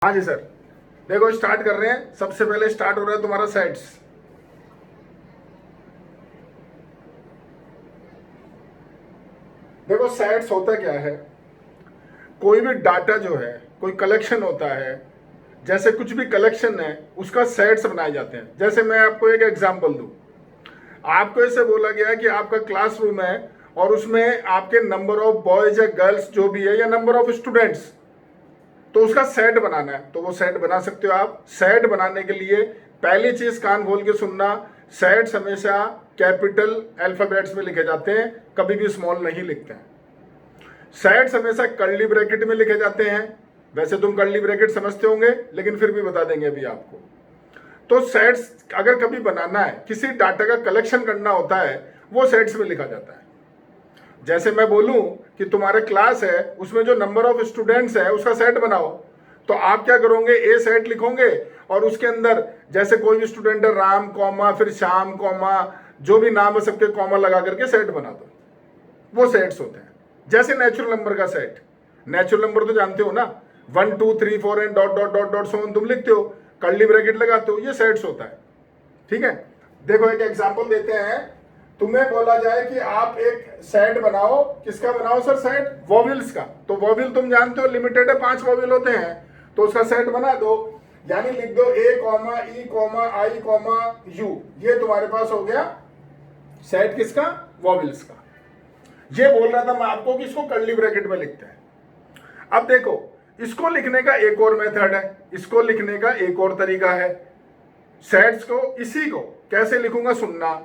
हाँ जी सर, देखो स्टार्ट कर रहे हैं। सबसे पहले स्टार्ट हो रहा है तुम्हारा सेट्स। देखो सेट्स होता क्या है, कोई भी डाटा जो है, कोई कलेक्शन होता है, जैसे कुछ भी कलेक्शन है उसका सेट्स बनाए जाते हैं। जैसे मैं आपको एक एग्जांपल दूं, आपको ऐसे बोला गया है कि आपका क्लासरूम है और उसमें आपके नंबर ऑफ बॉयज या गर्ल्स जो भी है या नंबर ऑफ स्टूडेंट्स, तो उसका सेट बनाना है। तो वो सेट बना सकते हो आप। सेट बनाने के लिए पहली चीज कान खोल के सुनना, सेट्स हमेशा कैपिटल अल्फाबेट्स में लिखे जाते हैं, कभी भी स्मॉल नहीं लिखते हैं। सेट्स हमेशा कर्ली ब्रैकेट में लिखे जाते हैं। वैसे तुम कर्ली ब्रैकेट समझते होंगे, लेकिन फिर भी बता देंगे अभी आपको। तो सेट्स अगर कभी बनाना है, किसी डाटा का कलेक्शन करना होता है, वो सेट्स में लिखा जाता है। जैसे मैं बोलूं कि तुम्हारे क्लास है, उसमें जो नंबर ऑफ स्टूडेंट्स है उसका सेट बनाओ, तो आप क्या करोगे, ए सेट लिखोगे और उसके अंदर जैसे कोई भी स्टूडेंट है, राम कॉमा फिर श्याम कॉमा जो भी नाम है सबके कॉमा लगा करके सेट बना दो। वो सेट्स होते हैं। जैसे नेचुरल नंबर का सेट, नेचुरल नंबर तो जानते हो ना, 1 2 3 4 and dot dot dot dot so तुम लिखते हो, कर्ली ब्रैकेट लगाते हो, ये सेट्स होता है। ठीक है, देखो एक एग्जांपल देते हैं। तुम्हें बोला जाए कि आप एक सेट बनाओ, किसका बनाओ सर सेट, वॉविल्स का। तो वॉविल तुम जानते हो लिमिटेड है, 5 वॉविल होते हैं, तो उसका सेट बना दो। यानी लिख दो A comma E comma I comma U, ये तुम्हारे पास हो गया सेट किसका, वॉविल्स का। ये बोल रहा था मैं आपको कि इसको कर्ली ब्रैकेट में लिखते हैं। अब देखो, इसको लिखने का एक और मेथड है, इसको लिखने का एक और तरीका है। सेट्स को, इसी को कैसे लिखूंगा सुनना।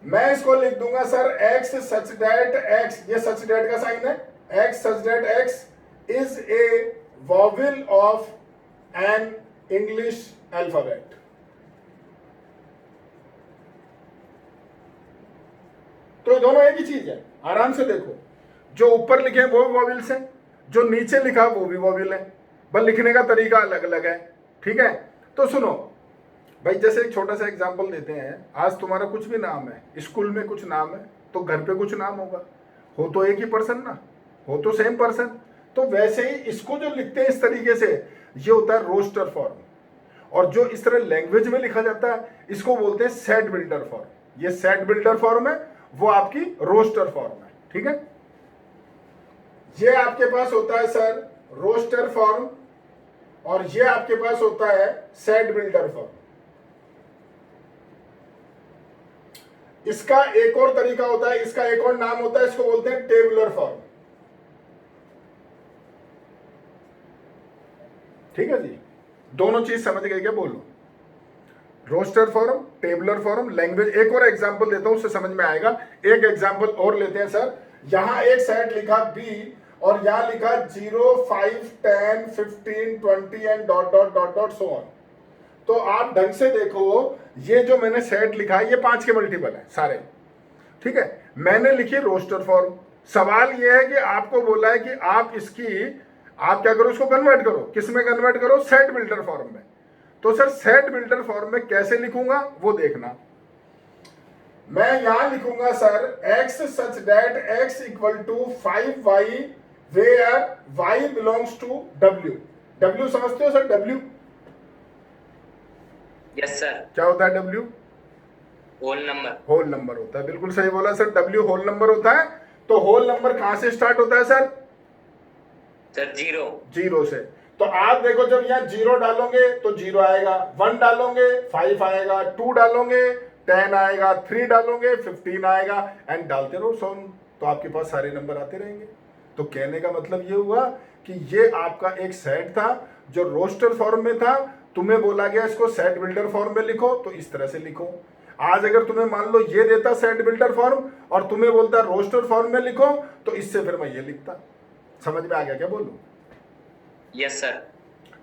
मैं इसको लिख दूंगा sir x such that x, ये सच दैट का साइन है, x such that x is a vowel of an English alphabet. तो दोनों एक ही चीज है, आराम से देखो। जो ऊपर लिखे वो भी वॉविल्स हैं, जो नीचे लिखा वो भी वॉविल है, बस लिखने का तरीका अलग अलग है। ठीक है, तो सुनो भाई, जैसे एक छोटा सा एग्जांपल देते हैं। आज तुम्हारा कुछ भी नाम है, स्कूल में कुछ नाम है, तो घर पे कुछ नाम होगा, हो तो एक ही पर्सन ना, हो तो सेम पर्सन। तो वैसे ही इसको जो लिखते हैं इस तरीके से, ये होता है रोस्टर फॉर्म। और जो इस तरह लैंग्वेज में लिखा जाता है, इसको बोलते हैं सेट बिल्डर फॉर्म। ये सेट बिल्डर फॉर्म है, वो आपकी रोस्टर फॉर्म है। ठीक है, ये आपके पास होता है सर रोस्टर फॉर्म, और ये आपके पास होता है सेट बिल्डर फॉर्म। इसका एक और तरीका होता है, इसका एक और नाम होता है, इसको बोलते हैं टेबुलर फॉर्म। ठीक है जी, दोनों चीज समझ गए क्या, बोलो। Roster form, tabular form, language. एक और एग्जांपल देता हूं, उससे समझ में आएगा। एक एग्जांपल और लेते हैं सर। यहां एक सेट लिखा बी और यहां लिखा 0 5 10 15 20 and dot dot dot dot so on. तो आप ढंग से देखो, ये जो मैंने सेट लिखा है ये 5 के मल्टीपल है सारे। ठीक है, मैंने लिखी रोस्टर फॉर्म। सवाल यह है कि आपको बोला है कि आप इसकी, आप क्या करो, इसको कन्वर्ट करो। किस में कन्वर्ट करो, सेट बिल्डर फॉर्म में। तो सर सेट बिल्डर फॉर्म में कैसे लिखूंगा वो देखना। मैं यहां लिखूंगा sir x such that x equal to 5y where y belongs to w। w समझते हो सर, w? Yes sir. क्या होता है w? Whole number. Whole number होता है, बिल्कुल सही बोला सर, w होल नंबर होता है। तो होल नंबर कहां से स्टार्ट होता है सर? Sir zero. जीरो से। तो आप देखो, जब यहाँ 0 डालोगे तो 0 आएगा, 1 डालोगे 5 आएगा, 2 डालोगे 10 आएगा, 3 डालोगे 15 आएगा, एंड डालते रहो 100, तो आपके पास सारे नंबर आते रहेंगे। तो कहने का मतलब ये हुआ कि ये आपका एक सेट था जो रोस्टर फॉर्म में था। तुम्हें बोला गया इसको सेट बिल्डर फॉर्म में लिखो, तो इस तरह से लिखो। आज अगर तुम्हें मान लो ये देता सेट बिल्डर फॉर्म और तुम्हें बोलता रोस्टर फॉर्म में लिखो, तो इससे फिर मैं ये लिखता। समझ में आ गया क्या, बोलूं? Yes sir.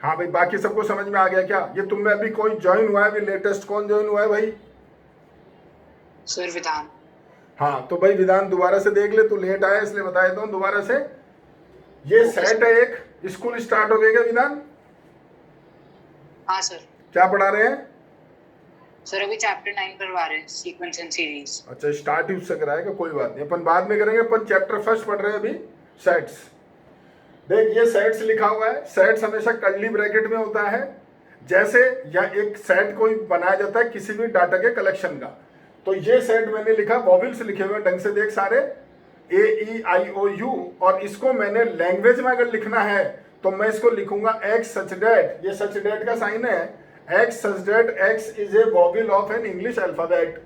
हाँ भाई, बाकी सबको समझ में आ गया क्या? ये तुम में अभी कोई ज्वाइन हुआ है, अभी लेटेस्ट कौन ज्वाइन हुआ है भाई? सर विधान। हाँ, तो भाई विधान दोबारा से देख ले, तू लेट आया इसलिए बता देता हूँ दोबारा से। ये सेट है एक, स्कूल स्टार्ट हो गया विधान? हाँ सर। क्या पढ़ा रहे हैं सर? अभी चैप्टर 9 करवा रहे हैं, सीक्वेंस एंड सीरीज। अच्छा, स्टार्ट ही उससे कराएगा, कोई बात नहीं, अपन बाद में करेंगे। अपन चैप्टर फर्स्ट पढ़ रहे हैं अभी, सेट्स। देख, ये सेट्स लिखा हुआ है, सेट्स हमेशा कर्ली ब्रैकेट में होता है। जैसे या एक सेट कोई बनाया जाता है किसी भी डाटा के कलेक्शन का, तो ये सेट मैंने लिखा, वॉवेल्स लिखे हुए ढंग से देख सारे, AEIOU, और इसको मैंने लैंग्वेज में अगर लिखना है तो मैं इसको लिखूंगा एक्स सच डेट, ये सच डेट का साइन है, x such that, x is a vowel of an English alphabet.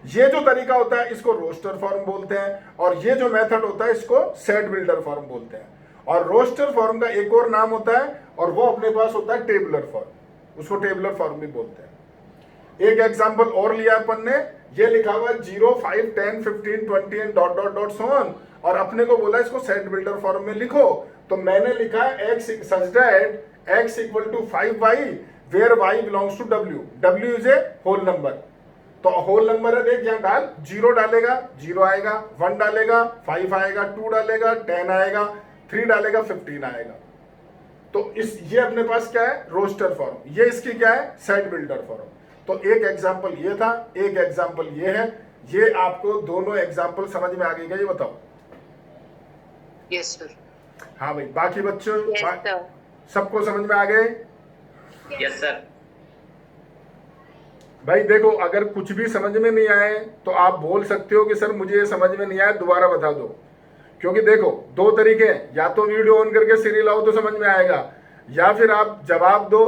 ये जो तरीका होता है इसको रोस्टर फॉर्म बोलते हैं, और ये जो मेथड होता है इसको सेट बिल्डर फॉर्म बोलते हैं। और रोस्टर फॉर्म का एक और नाम होता है, और वो अपने पास होता है टेबुलर फॉर्म, उसको टेबुलर फॉर्म भी बोलते हैं। एक एग्जांपल और लिया अपन ने, ये लिखा हुआ 0, 5, 10, 15, 20 and dot dot dot so on, और अपने को बोला इसको सेट बिल्डर फॉर्म में लिखो, तो मैंने लिखा x such that x equal to 5y where y belongs to w, w is a whole number. तो होल नंबर है, देख यहाँ डाल, 0 डालेगा 0 आएगा, 1 डालेगा 5 आएगा, 2 डालेगा 10 आएगा, 3 डालेगा 15 आएगा। तो इस ये अपने पास क्या है, रोस्टर फॉर्म, ये इसकी क्या है, सेट बिल्डर फॉर्म। तो एक एग्जांपल ये था, एक एग्जांपल ये है। ये आपको दोनों एग्जांपल समझ में आ गई क्या, ये बताओ? Yes sir. हाँ भाई, बाकी बच्चों यस सर। सबको समझ में आ गए? Yes sir. भाई देखो, अगर कुछ भी समझ में नहीं आए तो आप बोल सकते हो कि सर मुझे ये समझ में नहीं आया, दोबारा बता दो। क्योंकि देखो, दो तरीके हैं, या तो वीडियो ऑन करके सीरियल लाओ तो समझ में आएगा, या फिर आप जवाब दो।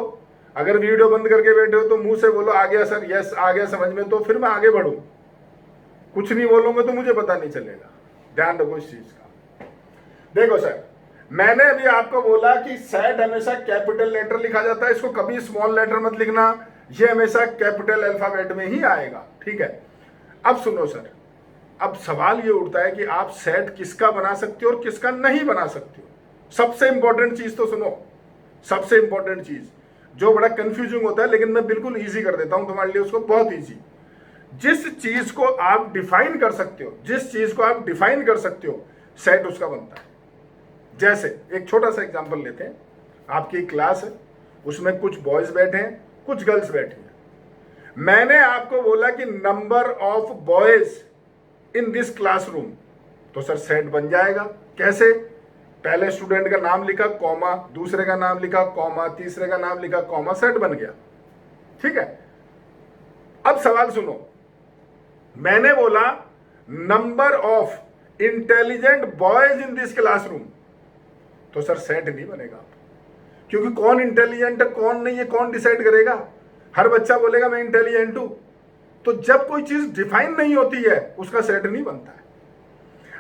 अगर वीडियो बंद करके बैठे हो तो मुंह से बोलो आ गया सर, यस आ गया समझ में, तो फिर मैं आगे बढ़ूं। कुछ नहीं बोलूंगा तो मुझे पता नहीं चलेगा। ध्यान रखो इस चीज का। देखो सर, मैंने अभी आपको बोला कि सेट हमेशा कैपिटल लेटर लिखा जाता है, इसको कभी स्मॉल लेटर मत लिखना, ये हमेशा कैपिटल अल्फाबेट में ही आएगा, ठीक है। अब सुनो सर, अब सवाल ये उठता है कि आप सेट किसका बना सकते हो और किसका नहीं बना सकते हो। सबसे इंपॉर्टेंट चीज तो सुनो, सबसे इंपॉर्टेंट चीज जो बड़ा कंफ्यूजिंग होता है, लेकिन मैं बिल्कुल इजी कर देता हूं तुम्हारे लिए उसको, बहुत इजी। जिस चीज को आप डिफाइन कर सकते हो, जिस चीज को आप डिफाइन कर सकते हो, सेट उसका बनता है। जैसे एक छोटा सा एग्जांपल लेते हैं, आपकी क्लास है, उसमें कुछ बॉयज बैठे हैं, कुछ गर्ल्स बैठी हैं। मैंने आपको बोला कि number of boys in this classroom, तो सर सेट बन जाएगा। कैसे? पहले स्टूडेंट का नाम लिखा कॉमा, दूसरे का नाम लिखा कॉमा, तीसरे का नाम लिखा कॉमा, सेट बन गया, ठीक है। अब सवाल सुनो, मैंने बोला number of intelligent boys in this classroom, तो सर सेट नहीं बनेगा, क्योंकि कौन इंटेलिजेंट है कौन नहीं है कौन डिसाइड करेगा? हर बच्चा बोलेगा मैं इंटेलिजेंट हूं। तो जब कोई चीज डिफाइन नहीं होती है उसका सेट नहीं बनता है।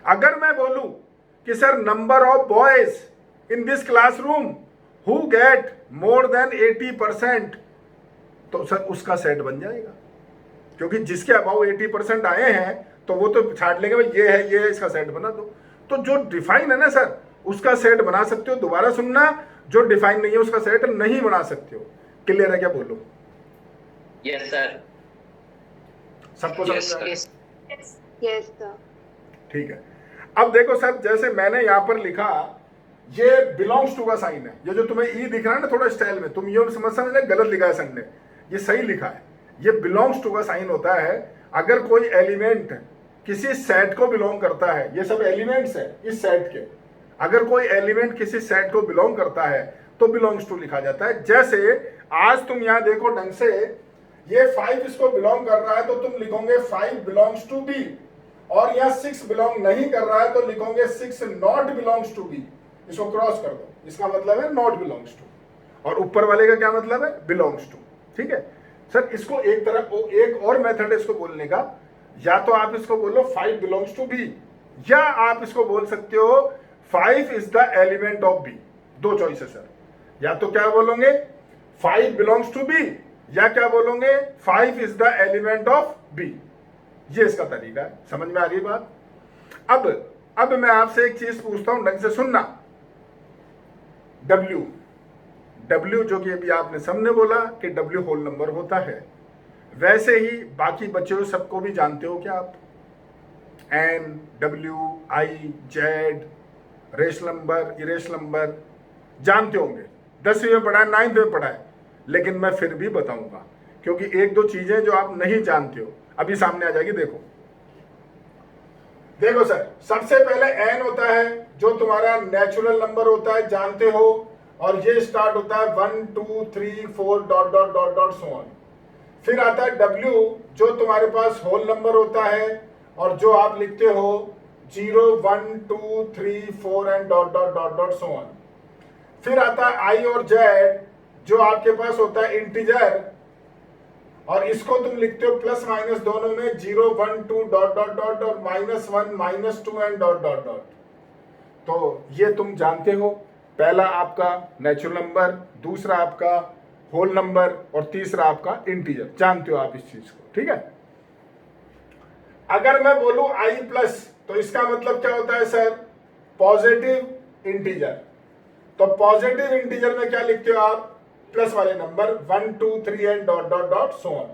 अगर मैं बोलूं कि sir number of boys in this classroom who get more than 80%, तो सर उसका सेट बन जाएगा, क्योंकि जिसके अबाउ 80% आए हैं तो वो तो छाट लेंगे भाई ये है इसका सेट बना दो। तो जो डिफाइन है ना सर, उसका सेट बना सकते हो। दोबारा सुनना, जो डिफाइन नहीं है उसका सेट नहीं बना सकते हो। क्लियर है क्या? बोलो। Yes sir. सबको यस समझ में आया? Yes yes sir. ठीक है। अब देखो सर, जैसे मैंने यहां पर लिखा, ये बिलोंग्स टू का साइन है। ये जो तुम्हें ई दिख रहा है ना थोड़ा स्टाइल में, तुम ये समझ गलत लिखा है सर ने, ये सही लिखा है। ये बिलोंग्स टू का साइन होता है अगर कोई एलिमेंट किसी सेट को बिलोंग करता है। ये सब एलिमेंट्स है इस सेट के। अगर कोई एलिमेंट किसी सेट को बिलोंग करता है तो बिलोंग्स टू लिखा जाता है। जैसे आज तुम यहां देखो ढंग से, ये 5 इसको बिलोंग कर रहा है तो तुम लिखोगे 5 बिलोंग्स टू बी, और यहाँ 6 बिलोंग नहीं कर रहा है तो लिखोगे 6 नॉट बिलोंग्स टू बी। इसको क्रॉस कर दो, इसका मतलब है नॉट बिलोंग्स टू, और ऊपर वाले का क्या मतलब है? Belongs to. ठीक है सर, इसको एक तरफ एक और मेथड है इसको बोलने का, या तो आप इसको बोलो 5 बिलोंग्स टू बी, या आप इसको बोल सकते हो 5 is the element of B. दो चॉइस है सर, या तो क्या बोलोगे 5 बिलोंग्स टू बी, या क्या बोलोगे 5 is the element of B. ये इसका तरीका है। समझ में आ गई बात? अब मैं आपसे एक चीज पूछता हूं, ढंग से सुनना। W जो कि अभी आपने सबने बोला कि W होल नंबर होता है, वैसे ही बाकी बचे हुए सबको भी जानते हो क्या आप? N, W, I, Z, rational number, irrational number जानते होंगे। 10वीं में पढ़ा है, 9th में पढ़ा है, लेकिन मैं फिर भी बताऊंगा क्योंकि एक दो चीजें जो आप नहीं जानते हो अभी सामने आ जाएगी। देखो देखो सर, सबसे पहले n होता है जो तुम्हारा नेचुरल नंबर होता है, जानते हो, और ये स्टार्ट होता है 1 2 3 4 dot dot dot dot so on. फिर आता है w जो तुम्हारे पास होल नंबर होता है और जो आप लिखते हो 0 1 2 3 4 and dot dot dot dot so on. फिर आता है i और z जो आपके पास होता है इंटीजर, और इसको तुम लिखते हो प्लस माइनस दोनों में 0 1 2 डॉट डॉट डॉट और -1 -2 एंड डॉट डॉट डॉट। तो ये तुम जानते हो, पहला आपका नेचुरल नंबर, दूसरा आपका होल नंबर और तीसरा आपका इंटीजर। जानते हो आप इस चीज को, ठीक है। अगर मैं बोलूं i प्लस, तो इसका मतलब क्या होता है सर? Positive integer. तो पॉजिटिव इंटीजर में क्या लिखते हो आप? प्लस वाले number 1 2 3 and dot dot dot so on.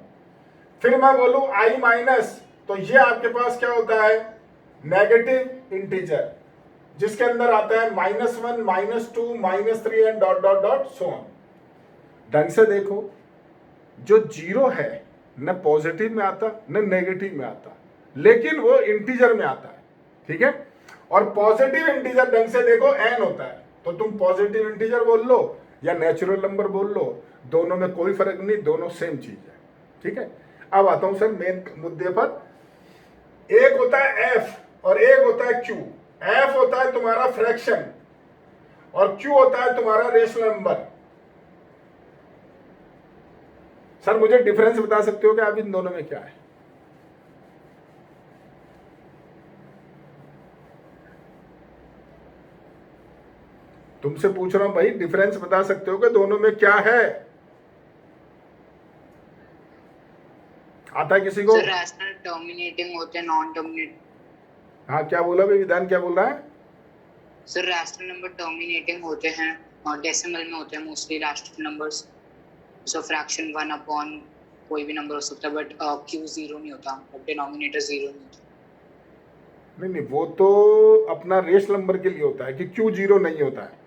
फिर मैं बोलूं i माइनस, तो ये आपके पास क्या होता है? नेगेटिव इंटीजर, जिसके अंदर आता है -1 -2 -3 and dot dot dot so on. ढंग से देखो, जो जीरो है न पॉजिटिव में आता न नेगेटिव में आता, लेकिन वो इंटीजर में आता है, ठीक है। और पॉजिटिव इंटीजर ढंग से देखो n होता है, तो तुम पॉजिटिव इंटीजर बोल लो या नेचुरल नंबर बोल लो, दोनों में कोई फर्क नहीं, दोनों सेम चीज है, ठीक है। अब आता हूं सर मेन मुद्दे पर। एक होता है f और एक होता है q। f होता है तुम्हारा फ्रैक्शन और q होता है तुम्हारा रेशनल नंबर। सर मुझे डिफरेंस बता सकते हो कि आप इन दोनों में क्या है? तुमसे पूछ रहा हूं भाई, डिफरेंस बता सकते हो कि दोनों में क्या है? आता है किसी को? सर रैशनल टर्मिनेटिंग होते हैं, नॉन टर्मिनेटिंग। हाँ, क्या बोला भाई विधान, क्या बोल रहा है? सर रैशनल नंबर टर्मिनेटिंग होते हैं और डेसिमल में होते हैं मोस्टली रैशनल नंबर्स। सो फ्रैक्शन 1 अपॉन कोई भी नंबर हो सकता है, बट q 0 नहीं होता, डिनोमिनेटर 0 नहीं होता। नहीं, वो तो अपना रेश नंबर के लिए होता है कि क्यू जीरो नहीं होता है।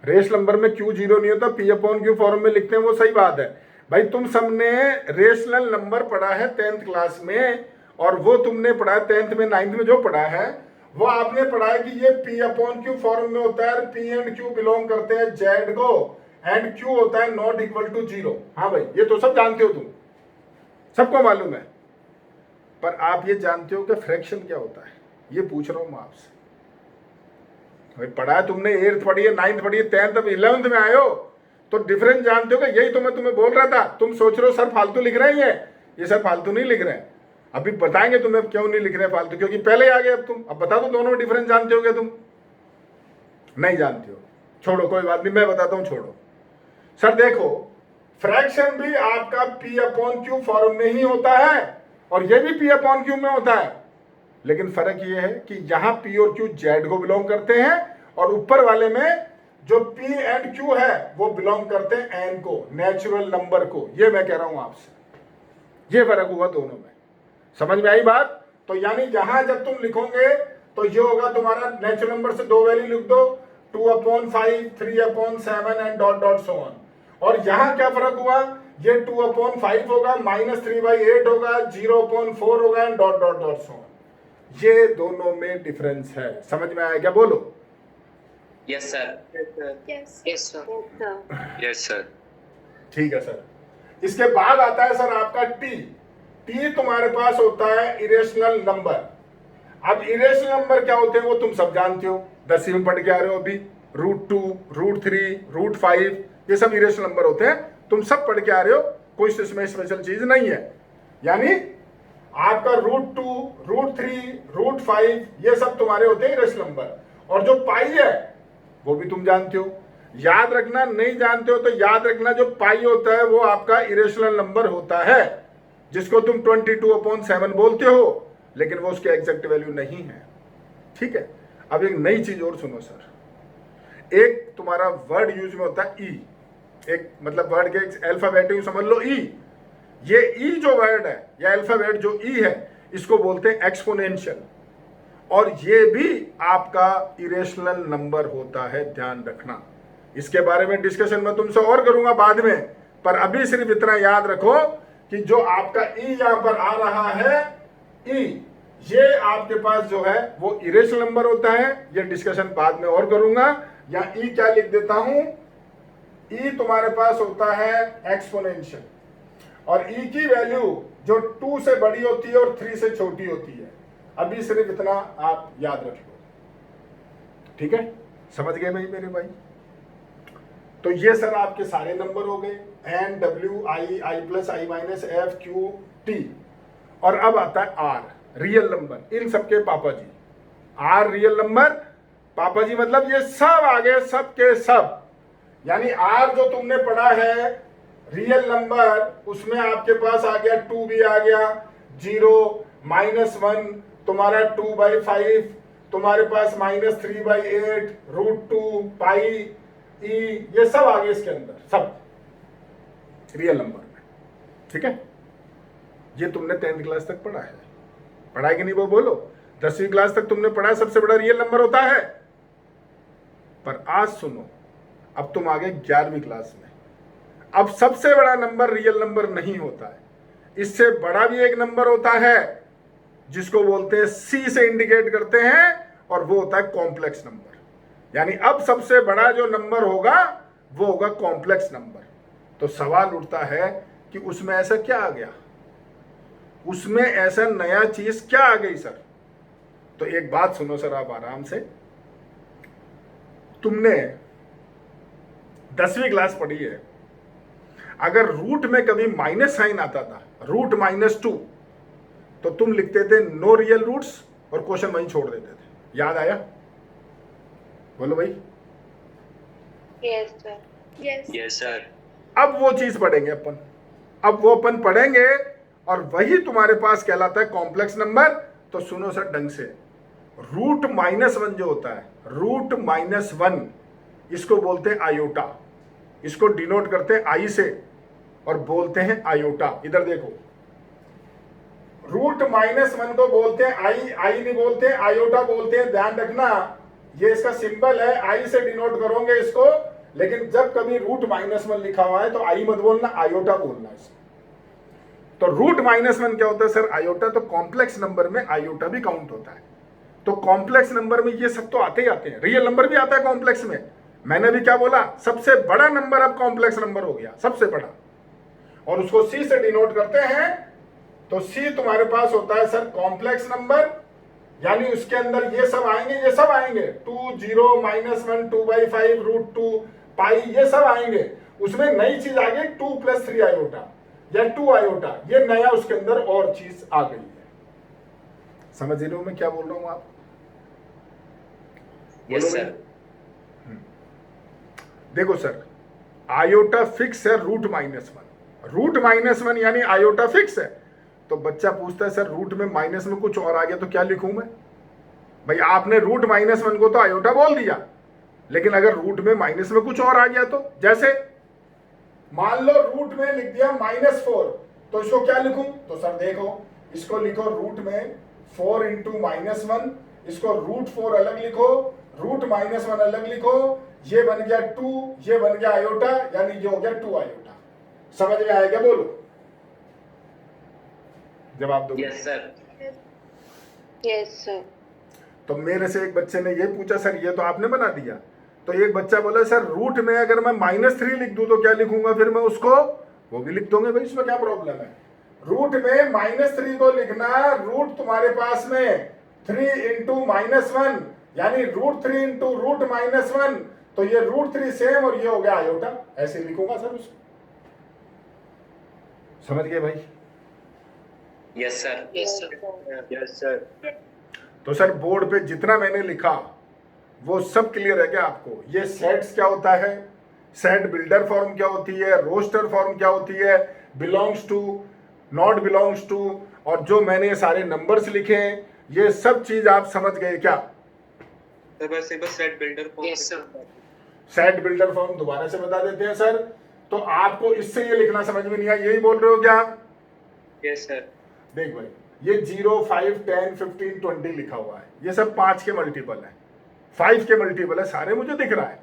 रेश नंबर में क्यू जीरो नहीं होता, पी अपॉन क्यू फॉर्म में लिखते हैं, वो सही बात है भाई। तुम सबने रेशनल नंबर पढ़ा है 10th क्लास में, और वो तुमने पढ़ा है 10th में, 9th में जो पढ़ा है वो आपने पढ़ा है कि ये पी अपॉन क्यू फॉर्म में होता है। पी एंड क्यू बिलोंग करते हैं जेड को, एंड क्यू होता है नॉट इक्वल टू 0। हाँ भाई, ये तो सब जानते हो तुम, सबको मालूम है। पर आप ये जानते हो कि फ्रैक्शन क्या होता है? ये पूछ रहा हूं मैं आपसे। भाई पढ़ा है तुमने, 8th पढ़ी है, 9th पढ़ी है, 10th, अब 11th में आए हो तो डिफरेंस जानते हो कि यही तो मैं तुम्हें बोल रहा था। तुम सोच रहे हो सर फालतू लिख रहे हैं, ये सर फालतू नहीं लिख रहे हैं। अभी बताएंगे तुम्हें क्यों नहीं लिख रहे हैं फालतू, क्योंकि पहले आ गए। अब तुम अब बता दो, दोनों में डिफरेंस जानते हो क्या? तुम नहीं जानते हो, छोड़ो, कोई बात नहीं, मैं बताता हूं, छोड़ो। सर देखो, फ्रैक्शन भी आपका पी अपॉन क्यू फॉर्म में ही होता है और ये भी पी अपॉन क्यू में होता है, लेकिन फर्क ये है कि यहां पी और क्यू जेड को बिलोंग करते हैं और ऊपर वाले में जो पी एंड क्यू है वो बिलोंग करते हैं एन को, नेचुरल नंबर को। ये मैं कह रहा हूं आपसे, ये फर्क हुआ दोनों में। समझ में आई बात? तो यानी यहां जब तुम लिखोगे तो ये होगा तुम्हारा नेचुरल नंबर से 2 वैल्यू लिख दो, 2/5 3/7 and dot dot so on. और यहां क्या फर्क हुआ? ये 2/5 होगा, -3/8 होगा, 0/4 होगा and dot dot dot so on. ये दोनों में डिफरेंस है। समझ में आया क्या? बोलो। Yes sir. Yes. Yes sir. Yes, sir. Yes sir. ठीक है सर। इसके बाद आता है सर आपका टी। टी तुम्हारे पास होता है इरेशनल नंबर। अब इरेशनल नंबर क्या होते हैं वो तुम सब जानते हो, 10वीं में पढ़ के आ रहे हो अभी। √2, √3, √5, ये सब इरेशनल नंबर होते हैं, तुम सब पढ़ के आ रहे हो, कोई इसमें स्पेशल चीज नहीं है। यानी आपका √2, √3, √5 ये सब तुम्हारे होते हैं इरेशनल नंबर। और जो पाई है वो भी तुम जानते हो। याद रखना, नहीं जानते हो तो याद रखना, जो पाई होता है वो आपका इरेशनल नंबर होता है, जिसको तुम 22/7 बोलते हो, लेकिन वो उसके एग्जैक्ट वैल्यू नहीं है। ठीक है। अब एक नई चीज और सुनो सर, एक तुम्हारा वर्ड यूज में होता है ई, एक मतलब वर्ड के अल्फाबेट यूं समझ लो ई। ये ई जो वर्ड है या अल्फाबेट जो ई है, इसको बोलते हैं एक्सपोनेंशियल, और ये भी आपका इरेशनल नंबर होता है, ध्यान रखना। इसके बारे में डिस्कशन मैं तुमसे और करूंगा बाद में, पर अभी सिर्फ इतना याद रखो कि जो आपका ई यहां पर आ रहा है, ई, ये आपके पास जो है वो इरेशनल नंबर होता है, ये डिस्कशन बाद में और करूंगा। या ई क्या लिख देता हूं, ई तुम्हारे पास होता है एक्सपोनेंशियल, और ई की वैल्यू जो 2 से बड़ी होती है और 3 से छोटी होती है। अभी सिर्फ इतना आप याद रख लो, ठीक है? समझ गए भाई मेरे भाई? तो ये सर आपके सारे नंबर हो गए, एन, डब्ल्यू, आई, आई प्लस, आई माइनस, एफ, क्यू, टी। और अब आता है आर, रियल नंबर, इन सबके पापा जी। आर रियल नंबर, पापा जी मतलब ये सब आ गए, सब के सब। यानी आर जो तुमने पढ़ा है रियल नंबर, उसमें आपके पास आ गया 2 भी आ गया, 0, -1, तुम्हारा 2/5, तुम्हारे पास -3/8, √2, पाई, ई, ये सब आ गए इसके अंदर, सब रियल नंबर में, ठीक है? ये तुमने 10th क्लास तक पढ़ा है, पढ़ा है कि नहीं वो बोलो? 10वीं क्लास तक तुमने पढ़ा है सबसे बड़ा रियल नंबर होता है। पर आज सुनो, अब तुम आ गए 11वीं क्लास में। अब सबसे बड़ा नंबर रियल नंबर नहीं होता है, इससे बड़ा भी एक नंबर होता है जिसको बोलते हैं सी से इंडिकेट करते हैं, और वो होता है कॉम्प्लेक्स नंबर। यानी अब सबसे बड़ा जो नंबर होगा वो होगा कॉम्प्लेक्स नंबर। तो सवाल उठता है कि उसमें ऐसा क्या आ गया, उसमें ऐसा नया चीज क्या आ गई सर? तो एक बात सुनो सर आप आराम से, तुमने 10वीं क्लास पढ़ी है, अगर रूट में कभी माइनस साइन आता था, √-2, तो तुम लिखते थे नो रियल रूट्स और क्वेश्चन वहीं छोड़ देते थे। याद आया? बोलो भाई। Yes, sir. Yes. Yes, sir. अब वो चीज पढ़ेंगे अपन, अब वो अपन पढ़ेंगे, और वही तुम्हारे पास कहलाता है कॉम्प्लेक्स नंबर। तो सुनो सर ढंग से, √-1 जो होता है, √-1 इसको बोलते हैं आयोटा, इसको डिनोट करते हैं आई से और बोलते हैं आयोटा। इधर देखो, √-1 को बोलते हैं आई, आई नहीं बोलते, आयोटा बोलते हैं। ध्यान रखना, ये इसका सिंबल है, आई से डिनोट करोगे इसको, लेकिन जब कभी √-1 लिखा हुआ है तो आई मत बोलना, आयोटा बोलना इसको। तो √-1 क्या होता है सर? आयोटा। तो कॉम्प्लेक्स नंबर में आयोटा भी काउंट होता है। तो कॉम्प्लेक्स नंबर में ये सब तो आते ही आते हैं, रियल नंबर भी आता है कॉम्प्लेक्स में। मैंने भी क्या बोला, सबसे बड़ा नंबर अब कॉम्प्लेक्स नंबर हो गया, सबसे बड़ा, और उसको सी से डिनोट करते हैं। तो सी तुम्हारे पास होता है सर कॉम्प्लेक्स नंबर, यानी उसके अंदर ये सब आएंगे, ये सब आएंगे, 2, 0, -1, 2/5, √2, पाई, ये सब आएंगे। उसमें नई चीज आ गई 2 + 3 आयोटा या 2 आयोटा, ये नया उसके अंदर और चीज आ गई है। समझ रहे हो मैं क्या बोल रहा हूं आप? Yes, बोलो sir. भाई। देखो सर, आयोटा फिक्स है √-1 यानी आयोटा फिक्स है। तो बच्चा पूछता है सर रूट में माइनस में कुछ और आ गया तो क्या लिखूं मैं? भाई आपने √-1 को तो आयोटा बोल दिया, लेकिन अगर रूट में माइनस में कुछ और आ गया तो, जैसे मान लो रूट में लिख दिया -4, तो इसको क्या लिखूं? तो सर देखो, इसको लिखो रूट में 4 × -1, इसको √4 अलग लिखो, √-1 अलग लिखो, ये बन गया 2, ये बन गया आयोटा, यानी ये हो गया 2 आयोटा। समझ में आया क्या? बोलो जवाब दो। Yes, sir. Yes, sir. तो मेरे से एक बच्चे ने ये पूछा सर ये तो आपने बना दिया। तो एक बच्चा बोला सर रूट में अगर मैं -3 लिख दूं तो क्या लिखूंगा फिर मैं उसको? वो भी लिख दोगे भाई, इसमें क्या प्रॉब्लम है? रूट में -3 को लिखना, रूट तुम्हारे पास में 3 × -1 यानी √3 × √-1, तो ये √3 सेम और ये हो गया आयोटा, ऐसे लिखूंगा सर उसको। समझ गए भाई? Yes, sir. Yes, sir. Yes, sir. तो सर बोर्ड पे जितना मैंने लिखा वो सब क्लियर है क्या आपको? ये सेट्स क्या होता है, सेट बिल्डर फॉर्म क्या होती है, रोस्टर फॉर्म क्या होती है, belongs to, not belongs to, और जो मैंने सारे नंबर्स लिखे हैं, ये सब चीज आप समझ गए क्या? बस set builder form. Yes, sir. Set builder form दोबारा से बता देते हैं सर। तो आपको इससे ये लिखना समझ में नहीं आया, यही बोल रहे हो क्या आप? Yes, sir. देख भाई, ये 0, 5, 10, 15, 20 लिखा हुआ है, ये सब 5 के मल्टीपल है, 5 के मल्टीपल है, सारे मुझे दिख रहा है।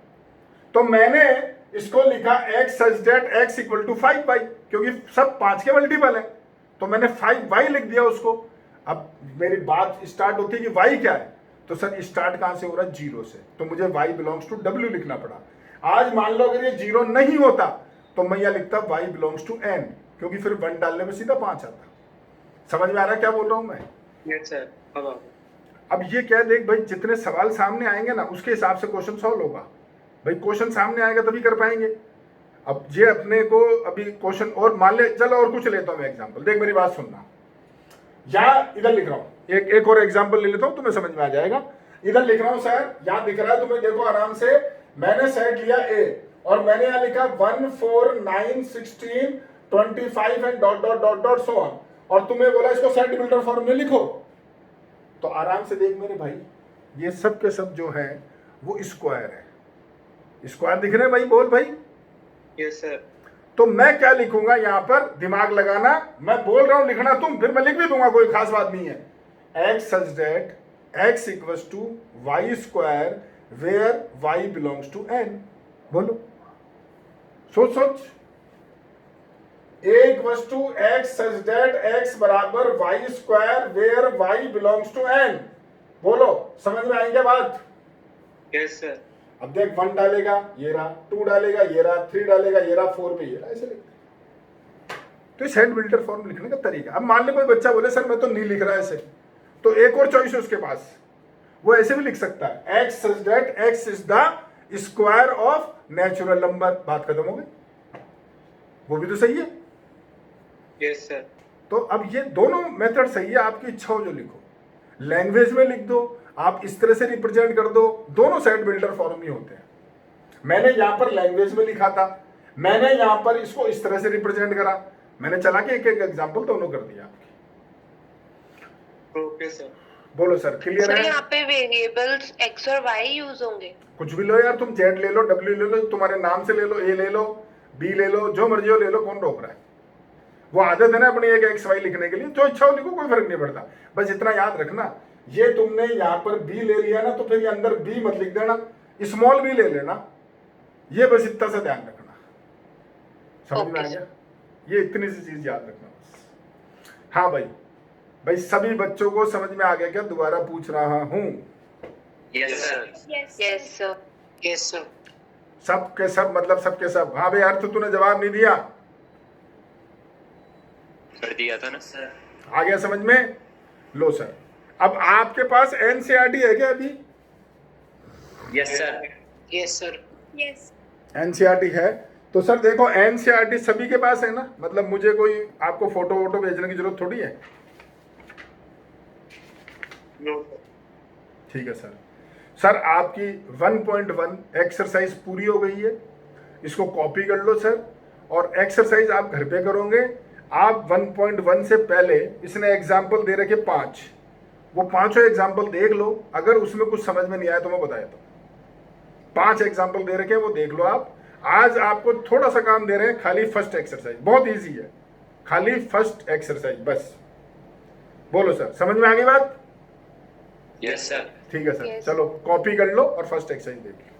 तो मैंने इसको लिखा x such that x = 5y, क्योंकि सब 5 के मल्टीपल है, तो मैंने 5y लिख दिया उसको। अब मेरी बात स्टार्ट होती है कि वाई क्या है, तो सर स्टार्ट कहां से हो रहा है, जीरो से, तो मुझे वाई बिलोंग्स टू डब्ल्यू लिखना पड़ा। आज मान लो अगर ये जीरो नहीं होता तो मैं यह लिखता वाई बिलोंग्स टू एन, क्योंकि फिर 1 डालने में सीधा 5 आता। समझ में आ रहा है क्या बोल रहा हूं मैं? Yes sir. अब ये क्या देख भाई, जितने सवाल सामने आएंगे ना उसके हिसाब से क्वेश्चन सॉल्व होगा। भाई क्वेश्चन सामने आएगा तभी कर पाएंगे। अब ये अपने को अभी क्वेश्चन और मान ले, चलो और कुछ लेता हूं मैं एग्जांपल, देख मेरी बात सुनना। या इधर लिख रहा हूं, एक और एग्जांपल ले लेता हूं, तुम्हें समझ में आ जाएगा। इधर लिख रहा हूं सर, यहां दिख रहा है तुम्हें, देखो आराम से। मैंने सेट लिया ए और मैंने यहां लिखा 1 4 9 16 25 and dot dot dot dot so on, और तुम्हें बोला इसको सेट बिल्डर फॉर्म में लिखो। तो आराम से देख मेरे भाई, ये सब के सब जो है वो स्क्वायर है। स्क्वायर दिख रहे हैं भाई? बोल भाई। Yes sir. तो मैं क्या लिखूंगा यहां पर, दिमाग लगाना, मैं बोल रहा हूं लिखना तुम, फिर मैं लिख भी दूंगा, कोई खास बात नहीं है। x such that x equals to y square where y belongs to n। बोलो, सोच सोच। a equals to x such that x बराबर y square where y belongs to n। बोलो, समझ में आई क्या बात? Yes sir. अब देख 1 डालेगा ये रहा, 2 डालेगा ये रहा, 3 डालेगा ये रहा, 4 पे ये रहा, ऐसे लिखते। तो ये सेट बिल्डर फॉर्म लिखने का तरीका। अब मान ले कोई बच्चा बोले सर मैं तो नहीं लिख रहा ऐसे, तो एक और चॉइस है उसके पास, वो ऐसे भी लिख सकता है, x such that x is the square of natural number। बात खत्म हो गई, वो भी तो सही है। Yes sir. तो अब ये दोनों मेथड सही है, आपकी इच्छा हो जो लिखो। लैंग्वेज में लिख दो, आप इस तरह से रिप्रेजेंट कर दो, दोनों सेट बिल्डर फॉर्म ही होते हैं। मैंने यहां पर लैंग्वेज में लिखा था, मैंने यहां पर इसको इस तरह से रिप्रेजेंट करा, मैंने चला के एक एक एग्जांपल दोनों कर दिया आपके। Okay sir. बोलो सर, क्लियर सर है? यहाँ पे वेरिएबल्स x और y यूज होंगे? कुछ भी लो यार, तुम जेड ले लो, डब्ल्यू ले लो, तुम्हारे नाम से ले लो, ए ले लो, बी ले लो, जो मर्जी हो ले लो, कौन रोक रहा है? वो आदत है ना अपनी एक एक्स वाई लिखने के लिए, जो इच्छा हो लिखो, कोई फर्क नहीं पड़ता। बस इतना याद रखना, ये तुमने यहाँ पर बी ले लिया ना, तो फिर ये अंदर बी मत लिख देना, स्मॉल बी ले लेना, ये बस इतना सा ध्यान रखना। समझ में आ गया? ये इतनी सी चीज याद रखना बस। हाँ भाई, भाई सभी बच्चों को समझ में आ गया क्या? दोबारा पूछ रहा हूं। Yes sir. Yes sir. Yes sir. सब के सब मतलब सब के सब? हाँ भाई, अर्थ तूने जवाब नहीं दिया, कर दिया था ना सर। आ गया समझ में? लो सर, अब आपके पास एनसीईआरटी है क्या अभी? Yes sir. Yes sir. Yes. NCERT है तो सर देखो, एनसीईआरटी सभी के पास है ना, मतलब मुझे कोई आपको फोटो वोटो भेजने की जरूरत थोड़ी है। नो ठीक है सर। सर आपकी 1.1 एक्सरसाइज पूरी हो गई है, इसको कॉपी कर लो सर, और एक्सरसाइज आप घर पे करोगे। आप 1.1 से पहले इसने एग्जाम्पल दे रखे 5, वो पांचों एग्जाम्पल देख लो, अगर उसमें कुछ समझ में नहीं आया तो मैं बता देता हूँ। 5 एग्जाम्पल दे रखे हैं, वो देख लो आप। आज आपको थोड़ा सा काम दे रहे हैं, खाली फर्स्ट एक्सरसाइज, बहुत इजी है, खाली फर्स्ट एक्सरसाइज बस। बोलो सर, समझ में आ गई बात? Yes sir. ठीक है सर, Yes. चलो कॉपी कर लो और फर्स्ट एक्सरसाइज देख लो।